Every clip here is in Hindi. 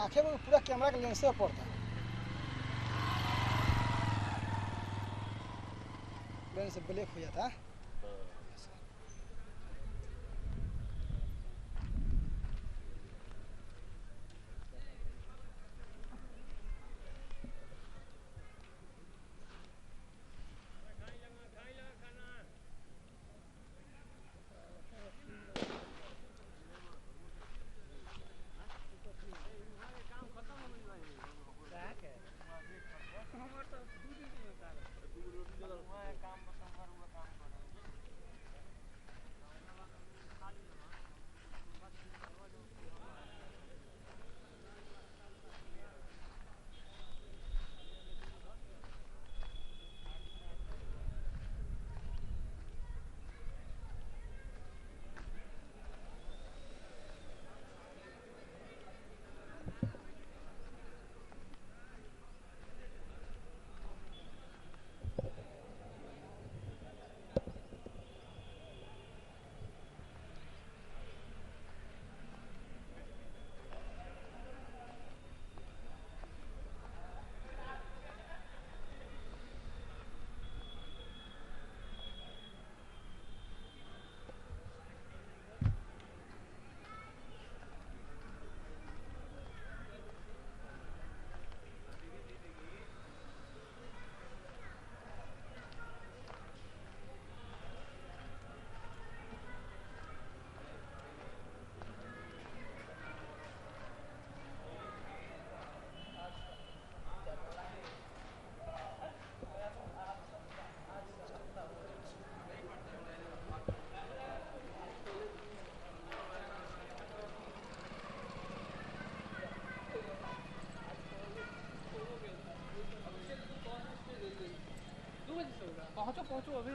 आंखें में पूरा कैमरा का लेंस पड़ता है, लेंस ब्लैक हो जाता है। पहुंचो अभी।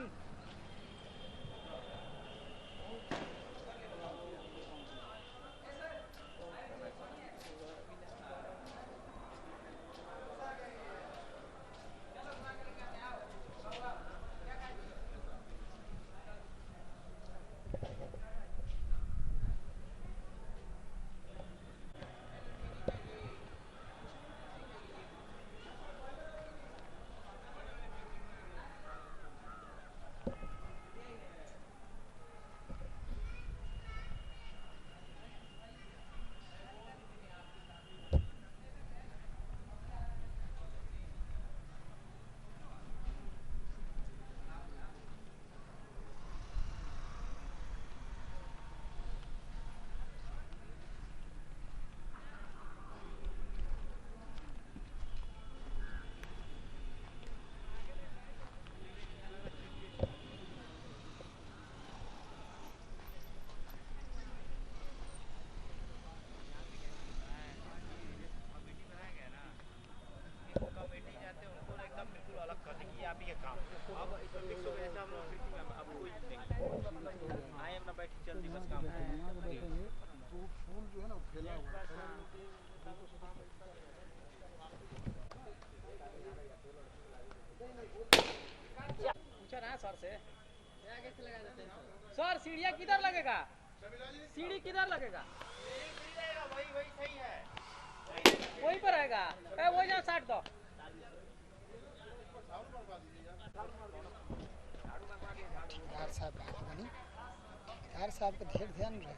सर सीढ़ियाँ किधर लगेगा? सीढ़ी किधर लगेगा? वही सही है, वहीं पर रहेगा। वही जहाँ साट दो। साहब का ढेर ध्यान रहे।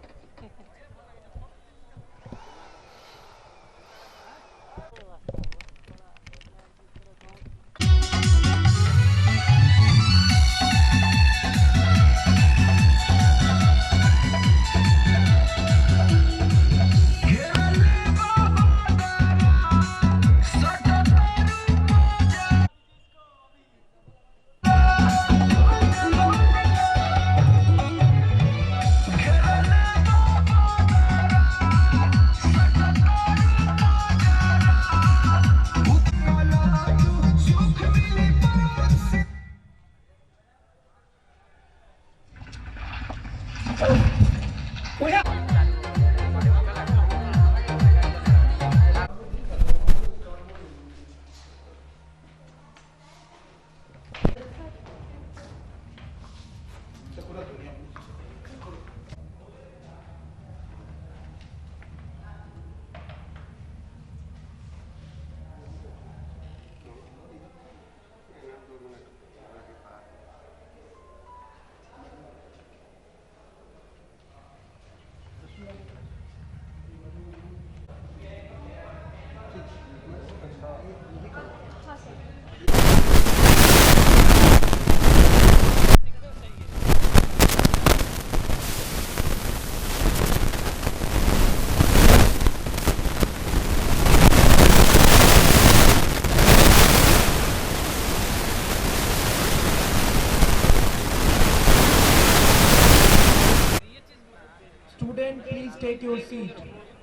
take your seat.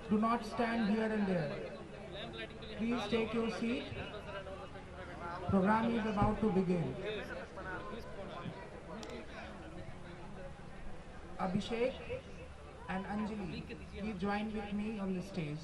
Do not stand here and there. Please take your seat. Program is about to begin. Abhishek and Anjali, please join with me on the stage.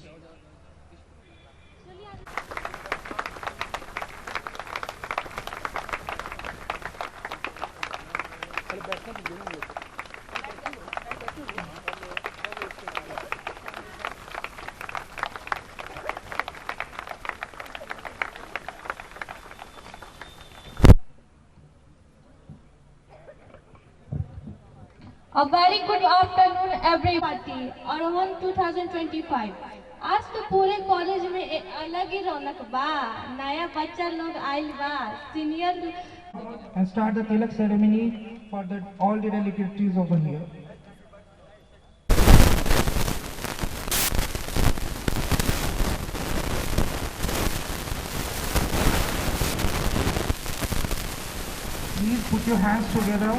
A very good afternoon everybody और हम 2025 आज तो पूरे कॉलेज में एक अलग ही रौनक बा नया बच्चा लोग आइल बा senior And start the Tilak ceremony for all the dignitaries over here. Please put your hands together.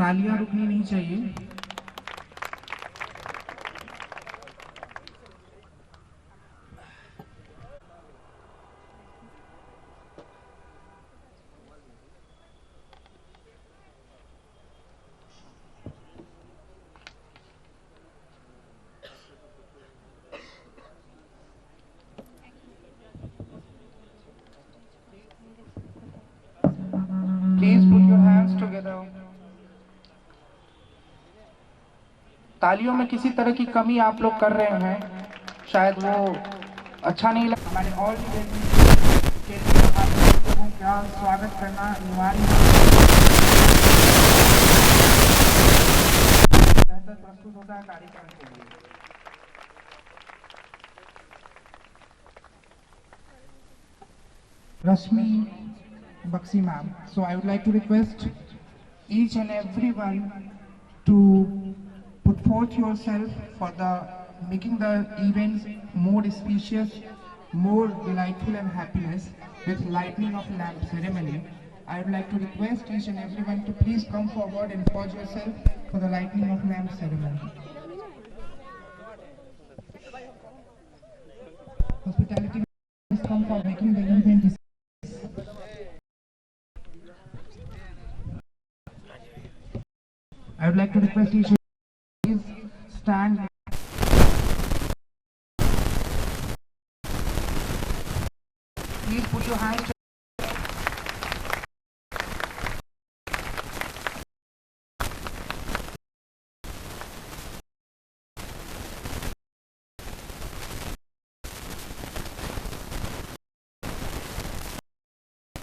तालियां रुकनी नहीं चाहिए. Please put your hands together. तालियों में किसी तरह की कमी आप लोग कर रहे हैं, शायद वो अच्छा नहीं लगा. हमारे ऑल के लिए आप लोगों का स्वागत करना अनिवार्य है. बेहतर प्रस्तुत होता है कार्यक्रम के लिए. Rashmi Bakshi ma'am. So I would like to request each and everyone to put forth yourself for making the events more auspicious, more delightful and happiness with lighting of lamp ceremony. I would like to request each and everyone to please come forward and pose yourself for the lighting of lamp ceremony. Hospitality, please come for making the event. I would like to request each please stand. Please put your hands.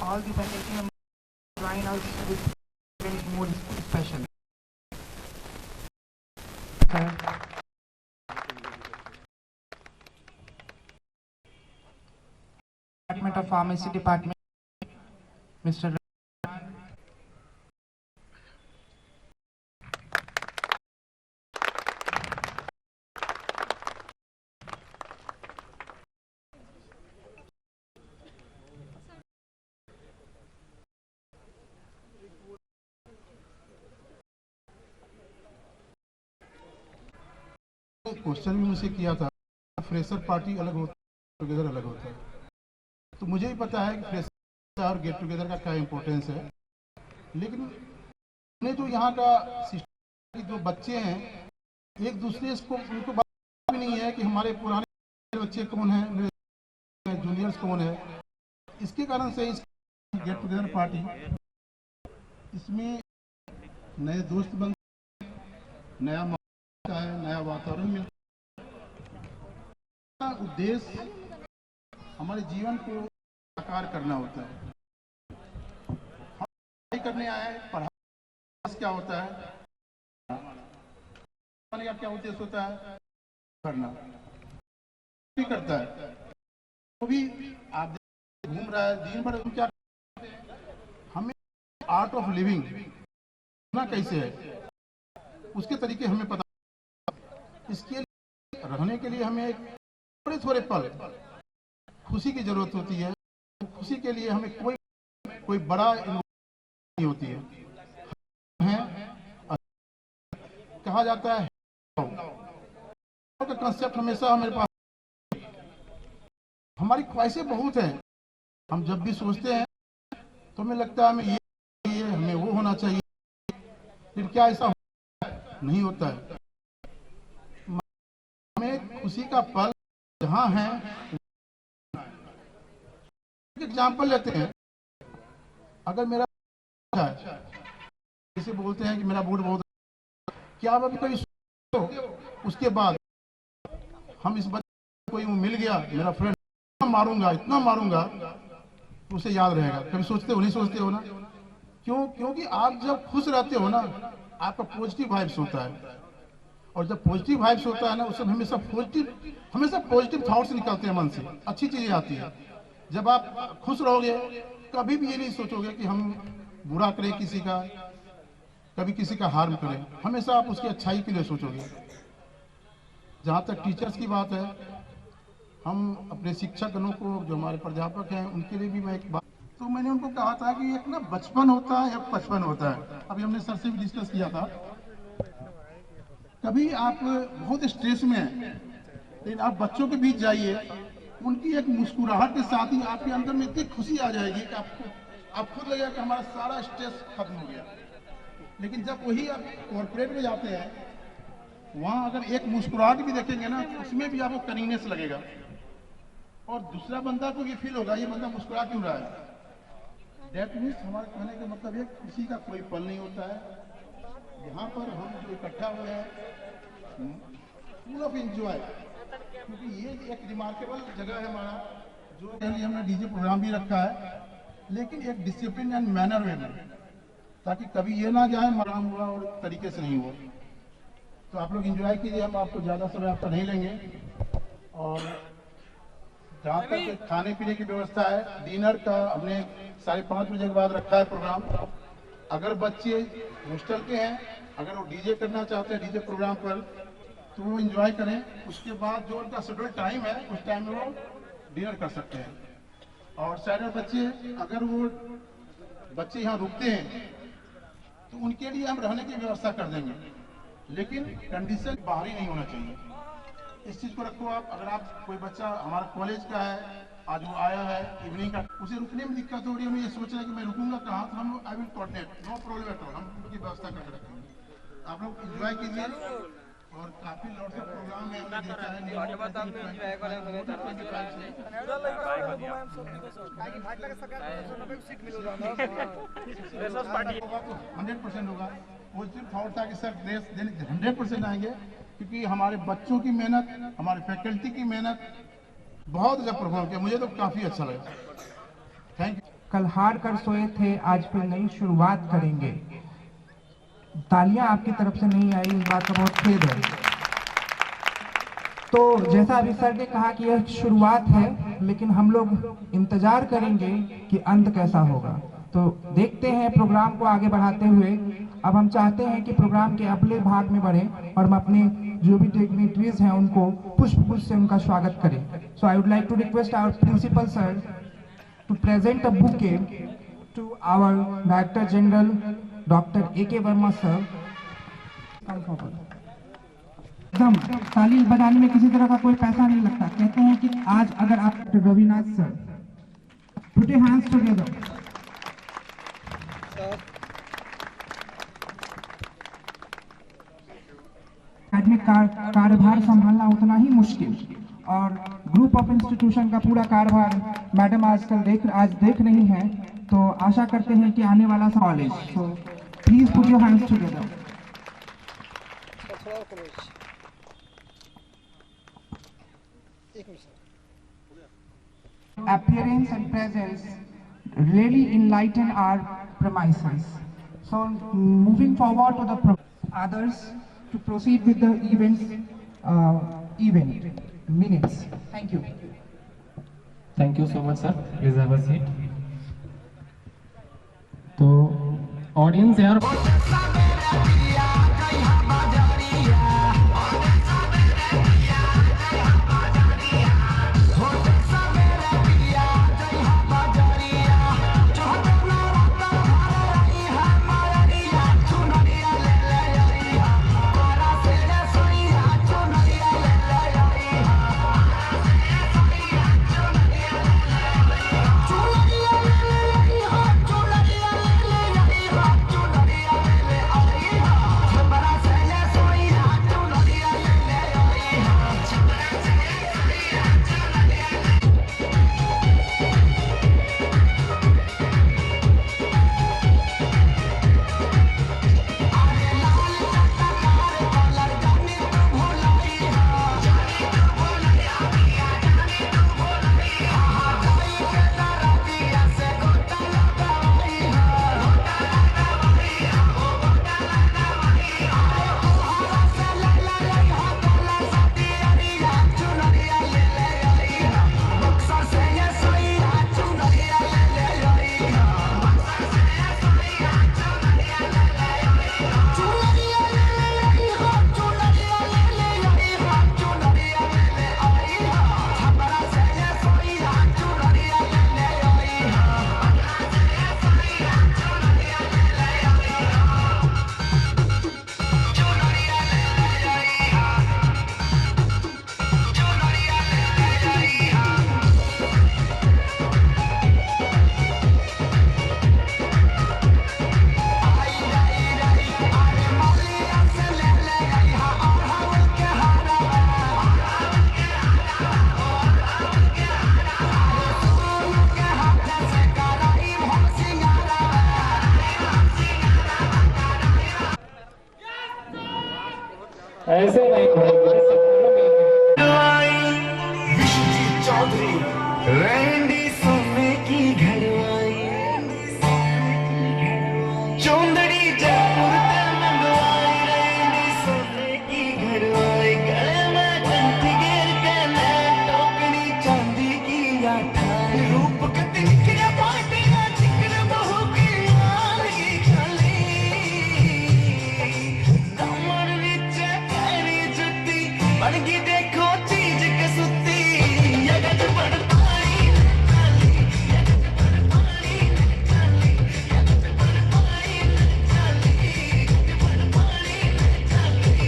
All the faculty members join us with more special. Department of Pharmacy Department, Mr. Question भी मुझसे किया था, फ्रेशर पार्टी अलग होता है, टुगेदर अलग होता है. तो मुझे भी पता है कि फ्रेशर और गेट टुगेदर का क्या इम्पोर्टेंस है, लेकिन हमने जो यहाँ का सिस्टम जो बच्चे हैं एक दूसरे को उनको बात भी नहीं है कि हमारे पुराने बच्चे कौन हैं, मेरे जूनियर्स कौन है. इसके कारण से इस गेट टुगेदर पार्टी इसमें नए दोस्त बनते हैं, नया है, नया वातावरण मिलता है. उद्देश्य हमारे जीवन को साकार करना होता है. हम पढ़ाई करने आए हैं, पढ़ाई क्या होता है, बनाने का क्या उद्देश्य होता है? करना भी करता है। वो भी आप घूम रहा है दिन भर, क्या हमें आर्ट ऑफ लिविंग ना कैसे है उसके तरीके हमें पता। इसके लिए रहने के लिए हमें एक थोड़े थोड़े पल खुशी की जरूरत होती है। खुशी के लिए हमें कोई बड़ा नहीं होती है। कहा जाता है का कंसेप्ट हमेशा हमारे पास, हमारी ख्वाहिशें बहुत हैं। हम जब भी सोचते हैं तो हमें लगता है हमें ये हमें वो होना चाहिए, लेकिन क्या ऐसा नहीं होता है। हमें खुशी का पल जहां है, एग्जाम्पल लेते हैं। अगर मेरा जैसे बोलते हैं कि मेरा मूड बहुत, क्या आप अभी कभी उसके बाद हम इस बच्चे को मिल गया मेरा फ्रेंड, इतना मारूंगा तो उसे याद रहेगा। कभी सोचते हो नहीं सोचते हो ना? क्योंकि आप जब खुश रहते हो ना, आपका पॉजिटिव वाइब्स होता है, और जब पॉजिटिव वाइब्स होता है ना, उससे हमेशा पॉजिटिव थॉट्स निकलते हैं मन से, अच्छी चीजें आती है। जब आप खुश रहोगे कभी भी ये नहीं सोचोगे कि हम बुरा करें किसी का, कभी किसी का हार्म करें, हमेशा आप उसकी अच्छाई के लिए सोचोगे। जहाँ तक टीचर्स की बात है, हम अपने शिक्षकगणों को, जो हमारे प्राध्यापक हैं, उनके लिए भी मैं एक बात, तो मैंने उनको कहा था कि एक ना बचपन होता है, एक बचपन होता है। अभी हमने सर से भी डिस्कस किया था। कभी आप बहुत स्ट्रेस में हैं, लेकिन आप बच्चों के बीच जाइए, उनकी एक मुस्कुराहट के साथ ही आपके अंदर में इतनी खुशी आ जाएगी कि आप खुद लगेगा कि हमारा सारा स्ट्रेस खत्म हो गया। लेकिन जब वही आप कॉर्पोरेट में जाते हैं, वहां अगर एक मुस्कुराहट भी देखेंगे ना, तो उसमें भी आपको कनीनेस लगेगा, और दूसरा बंदा को ये फील होगा ये बंदा मुस्कुरा क्यों रहा है। दैट मीन्स हमारे कहने का मतलब ये खुशी का कोई पल नहीं होता है। यहाँ पर हम जो इकट्ठा हुए हैं, फुल ऑफ एंजॉय, क्योंकि ये एक रिमार्केबल जगह है हमारा, जो पहले हमने डीजे प्रोग्राम भी रखा है, लेकिन एक डिसिप्लिन एंड मैनर वे में, ताकि कभी ये ना जाए मराम हुआ और तरीके से नहीं हुआ। तो आप लोग एंजॉय कीजिए, हम आपको ज़्यादा समय आपका नहीं लेंगे। और जहाँ तक खाने पीने की व्यवस्था है, डिनर का हमने 5:30 बजे के बाद रखा है प्रोग्राम। अगर बच्चे हॉस्टल के हैं, अगर वो डीजे करना चाहते हैं डीजे प्रोग्राम पर, तो वो एंजॉय करें। उसके बाद जो उनका शेड्यूल टाइम है, उस टाइम में वो डिनर कर सकते हैं। और सारे बच्चे, अगर वो बच्चे यहाँ रुकते हैं तो उनके लिए हम रहने की व्यवस्था कर देंगे, लेकिन कंडीशन बाहरी नहीं होना चाहिए। इस चीज को रखो आप। अगर आप कोई बच्चा हमारा कॉलेज का है, आज वो आया है इवनिंग का, उसे रुकने में दिक्कत हो रही है, हमें ये सोच रहा है कि मैं रुकूंगा कहाँ, तो हम I will coordinate, no problem at all, हम उनकी व्यवस्था करके रखेंगे। आप लोग एंजॉय कीजिए। और काफी लॉट्स ऑफ प्रोग्राम है, हमने देखा है 100% होगा। पॉजिटिव थॉट था कि सर ड्रेस देने 100% आएंगे, क्योंकि हमारे बच्चों की मेहनत, हमारे फैकल्टी की मेहनत बहुत अच्छा परफॉर्म किया। मुझे तो काफी अच्छा लगा। Thank you. कल हार कर सोए थे, आज फिर नई शुरुआत करेंगे। तालियां आपकी तरफ से नहीं आई, इस बात का बहुत खेद है। तो जैसा अभी सर ने कहा कि यह शुरुआत है, लेकिन हम लोग इंतजार करेंगे कि अंत कैसा होगा। तो देखते हैं प्रोग्राम को आगे बढ़ाते हुए। अब हम चाहते हैं कि प्रोग्राम के अगले भाग में बढ़े और हम अपने जो भी डिग्निटरीज हैं उनको पुष्प से उनका स्वागत करें। So I would like to request our principal sir to present a bouquet to our director general doctor A.K. Verma sir. एकदम ताली बजाने में किसी तरह का कोई पैसा नहीं लगता। कहते हैं कि आज अगर आप Ravinath sir, put your hands together. Academic कार्यभार संभालना उतना ही मुश्किल, और ग्रुप ऑफ इंस्टीट्यूशन का पूरा कार्यभार मैडम आजकल आज देख रही हैं, तो आशा करते हैं कि आने वाला college. So please put your hands together. Appearance and presence really enlighten our premises. So moving forward to the others to proceed with the event minutes. Thank you. Thank you so much, sir. Please have a seat. तो ऑडियंस यार ऐसे नहीं भाई सबको मिलके चौधरी रैंडी सोने की घरवाई चौंदड़ी जयपुर ते मंगवाई रैंडी सोने की घरवाई गले में कंठी घेर के ले टोकरी चांदी की अठाई रूप कति निकले पाटिया चिकन बहू की आलगी खाली कमर विच पैरी जुत्ती बनगी देखो चीज कसुती यगत बड़ पाई चाली यगत बड़ पाई चाली यगत बड़ पाई चाली यगत बड़ पाई चाली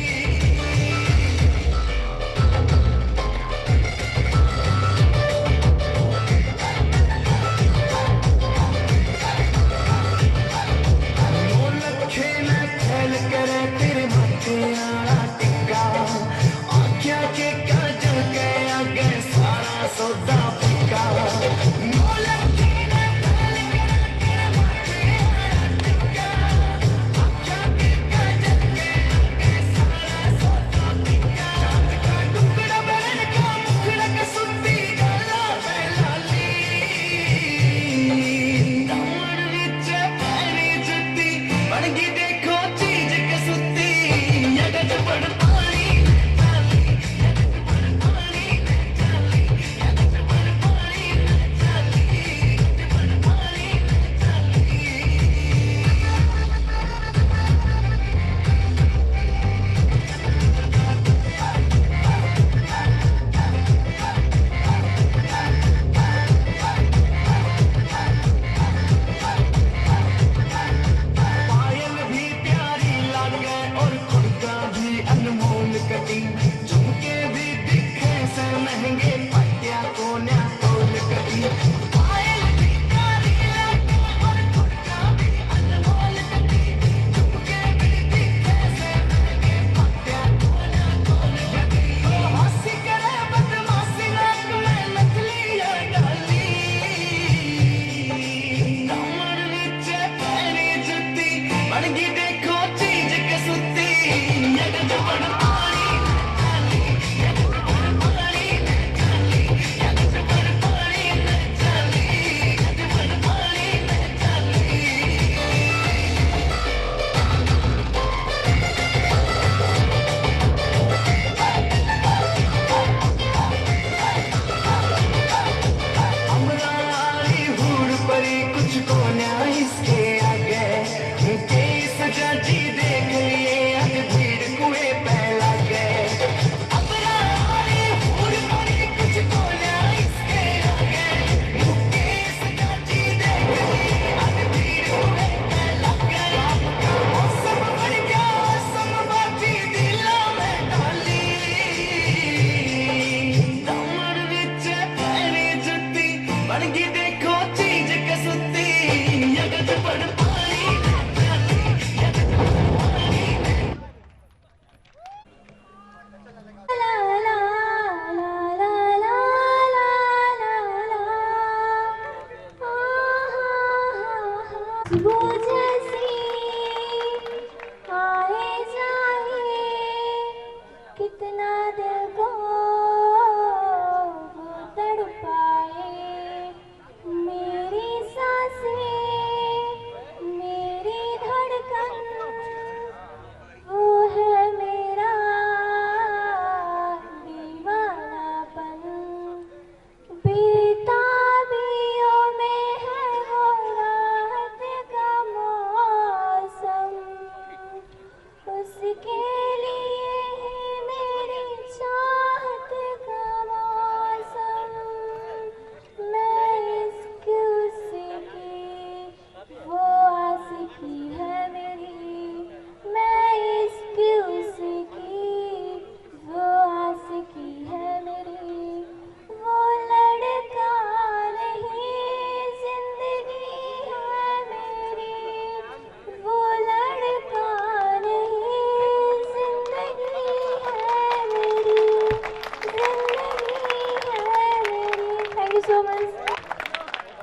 लखे में फैल करे तेरे माथे आला टिक्का आख्या के काजल के आगे सारा सौदा फिक्का लखे में फैल करे तेरे माथे आला टिक्का आख्या के काजल के आगे सारा सौदा फिक्का चांद का टुकड़ा बहन का मुखड़ा का सुत्ती गला में लाली दामन विच पैरी जुत्ती बनगी देखो चीज कसुती यगत बड़ पानी चाली यगत बड़ पानी चाली यगत बड़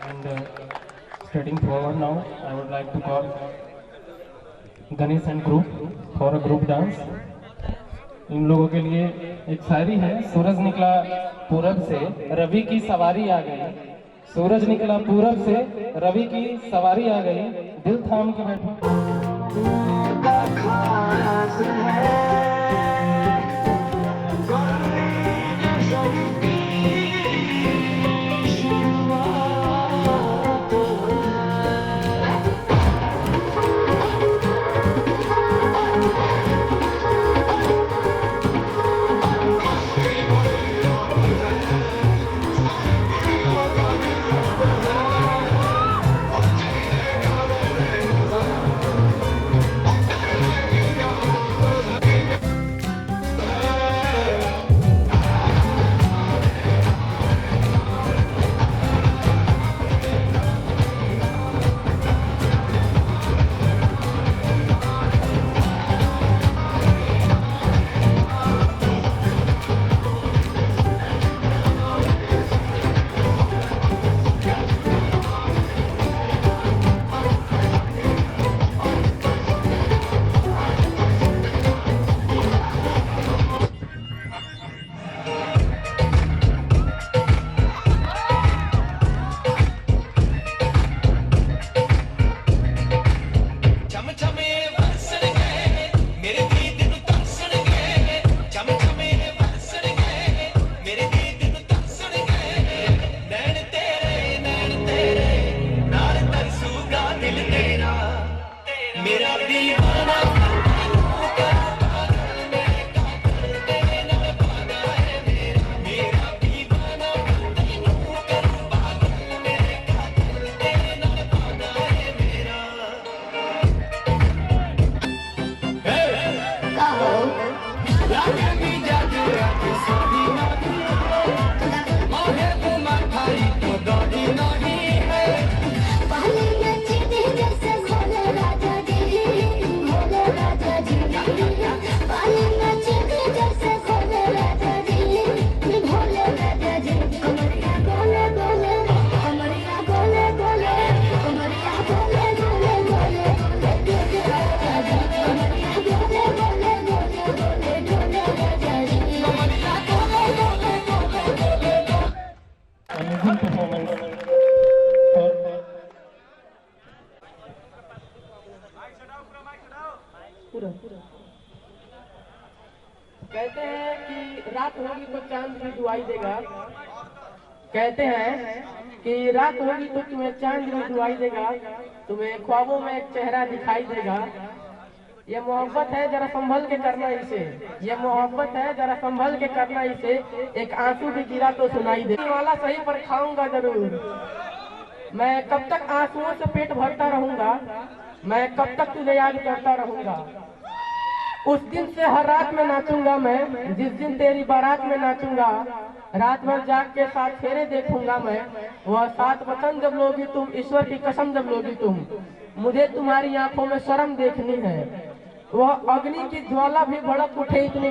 And stepping forward now, I would like to call Ganesh and group for a group dance. इन लोगों के लिए एक शायरी है। सूरज निकला पूरब से, रवि की सवारी आ गई। सूरज निकला पूरब से, रवि की सवारी आ गई। दिल थाम के बैठो। कहते हैं कि रात होगी तो चांद भी दुआई देगा। कहते हैं कि रात होगी तो तुम्हें चांद भी दुआई देगा, तुम्हें ख्वाबों में एक चेहरा दिखाई देगा। ये मोहब्बत है, जरा संभल के करना इसे। ये मोहब्बत है, जरा संभल के करना इसे। एक आंसू भी गिरा तो सुनाई दे वाला सही पर खाऊंगा जरूर। मैं कब तक आंसुओं से पेट भरता रहूंगा, मैं कब तक तुझे याद करता रहूंगा। उस दिन से हर रात में नाचूंगा मैं, जिस दिन तेरी बारात में नाचूंगा। रात भर जाग के साथ फेरे देखूंगा मैं, वह 7 वचन जब लोगी तुम, ईश्वर की कसम जब लोगी तुम। मुझे तुम्हारी आंखों में शर्म देखनी है, वह अग्नि की ज्वाला भी भड़क उठे इतनी